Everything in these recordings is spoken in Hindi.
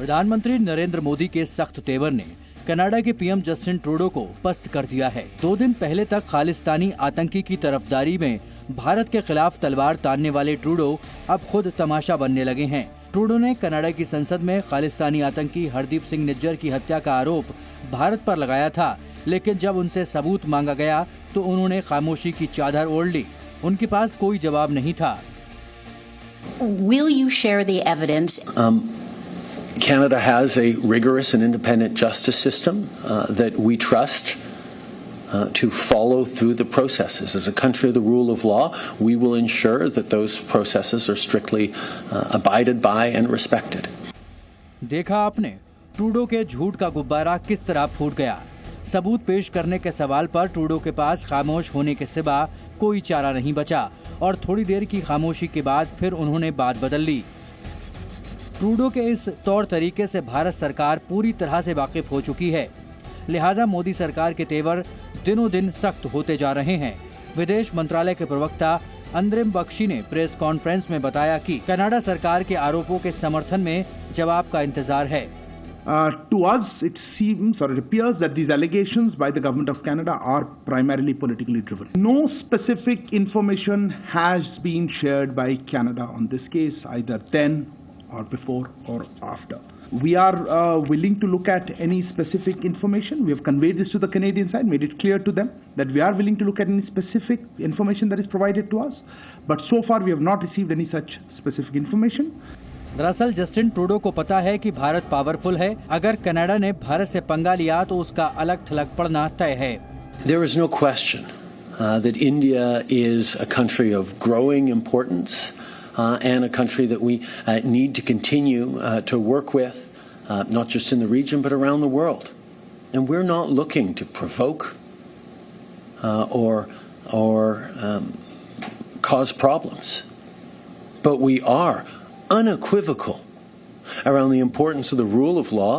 प्रधानमंत्री नरेंद्र मोदी के सख्त तेवर ने कनाडा के पीएम जस्टिन ट्रूडो को पस्त कर दिया है। 2 दिन पहले तक खालिस्तानी आतंकी की तरफदारी में भारत के खिलाफ तलवार तानने वाले ट्रूडो अब खुद तमाशा बनने लगे हैं। ट्रूडो ने कनाडा की संसद में खालिस्तानी आतंकी हरदीप सिंह निज्जर की हत्या का आरोप भारत पर लगाया था, लेकिन जब उनसे सबूत मांगा गया तो उन्होंने खामोशी की चादर ओढ़ ली। उनके पास कोई जवाब नहीं था। Will you share the evidence? Canada has a rigorous and independent justice system that we trust to follow through the processes. As a country of the rule of law, we will ensure that those processes are strictly abided by and respected. देखा आपने, ट्रूडो के झूठ का गुब्बारा किस तरह फूट गया। सबूत पेश करने के सवाल पर ट्रूडो के पास खामोश होने के सिवा कोई चारा नहीं बचा और थोड़ी देर की खामोशी के बाद फिर उन्होंने बात बदल ली। ट्रूडो के इस तौर तरीके से भारत सरकार पूरी तरह से वाकिफ हो चुकी है, लिहाजा मोदी सरकार के तेवर दिनों दिन सख्त होते जा रहे हैं। विदेश मंत्रालय के प्रवक्ता अंतरिम बख्शी ने प्रेस कॉन्फ्रेंस में बताया कि कनाडा सरकार के आरोपों के समर्थन में जवाब का इंतजार है। To us, it seems or it appears that these allegations by the government of Canada are primarily politically driven. No specific information has been shared by Canada on this case, either then or before or after. We are willing to look at any specific information. We have conveyed this to the Canadian side, made it clear to them that we are willing to look at any specific information that is provided to us. But so far we have not received any such specific information. दरअसल जस्टिन ट्रूडो को पता है कि भारत पावरफुल है। अगर कनाडा ने भारत से पंगा लिया तो उसका अलग थलग पड़ना तय है। There is no question that India is a country of growing importance and a country that we need to continue to work with, not just in the region but around the world. And we're not looking to provoke or cause problems, but we are unequivocal around the importance of the rule of law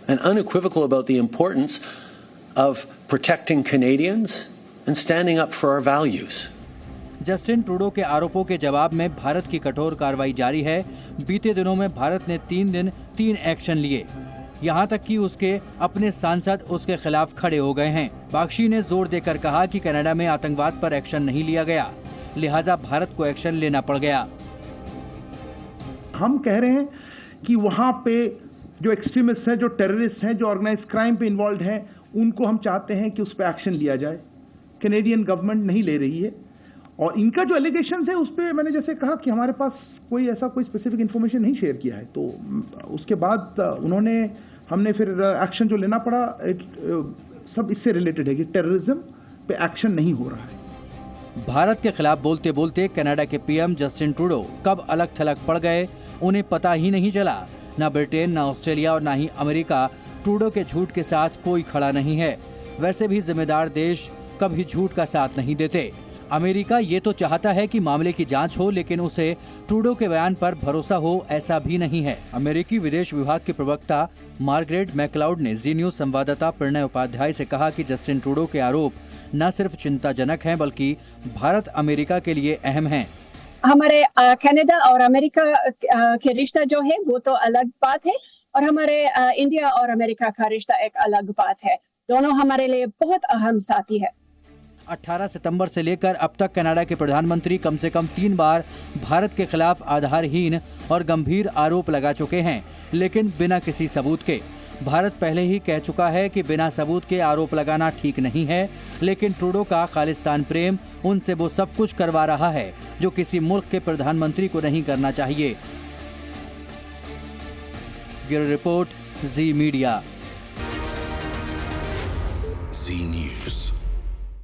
and unequivocal about the importance of protecting Canadians and standing up for our values. Justin Trudeau के आरोपों के जवाब में भारत की कठोर कार्रवाई जारी है। बीते दिनों में भारत ने 3 दिन 3 एक्शन लिए, यहाँ तक कि उसके अपने सांसद उसके खिलाफ खड़े हो गए हैं। बख्शी ने जोर देकर कहा कि कनाडा में आतंकवाद पर एक्शन नहीं लिया गया, लिहाजा भारत को एक्शन लेना पड़ गया। हम कह रहे हैं कि वहां पे जो एक्सट्रीमिस्ट हैं, जो टेररिस्ट हैं, जो ऑर्गेनाइज्ड क्राइम पे इन्वॉल्व हैं, उनको हम चाहते हैं कि उस पर एक्शन लिया जाए। कैनेडियन गवर्नमेंट नहीं ले रही है और इनका जो एलिगेशंस है उस पर मैंने जैसे कहा कि हमारे पास कोई स्पेसिफिक इन्फॉर्मेशन नहीं शेयर किया है। तो उसके बाद हमने फिर एक्शन जो लेना पड़ा सब इससे रिलेटेड है कि टेररिज्म पे एक्शन नहीं हो रहा है। भारत के खिलाफ बोलते बोलते कनाडा के पीएम जस्टिन ट्रूडो कब अलग थलग पड़ गए उन्हें पता ही नहीं चला। न ब्रिटेन, न ऑस्ट्रेलिया और न ही अमेरिका ट्रूडो के झूठ के साथ कोई खड़ा नहीं है। वैसे भी जिम्मेदार देश कभी झूठ का साथ नहीं देते। अमेरिका ये तो चाहता है कि मामले की जांच हो, लेकिन उसे ट्रूडो के बयान पर भरोसा हो ऐसा भी नहीं है। अमेरिकी विदेश विभाग के प्रवक्ता मार्गरेट मैकलाउड ने जी न्यूज संवाददाता प्रणय उपाध्याय से कहा कि जस्टिन ट्रूडो के आरोप न सिर्फ चिंताजनक हैं बल्कि भारत अमेरिका के लिए अहम हैं। हमारे कनाडा और अमेरिका के रिश्ता जो है वो तो अलग बात है और हमारे इंडिया और अमेरिका का रिश्ता एक अलग बात है। दोनों हमारे लिए बहुत अहम साथी है। 18 सितंबर से लेकर अब तक कनाडा के प्रधानमंत्री कम से कम 3 बार भारत के खिलाफ आधारहीन और गंभीर आरोप लगा चुके हैं, लेकिन बिना किसी सबूत के। भारत पहले ही कह चुका है कि बिना सबूत के आरोप लगाना ठीक नहीं है, लेकिन ट्रूडो का खालिस्तान प्रेम उनसे वो सब कुछ करवा रहा है जो किसी मुल्क के प्रधानमंत्री को नहीं करना चाहिए। ब्यूरो रिपोर्ट, जी मीडिया। जी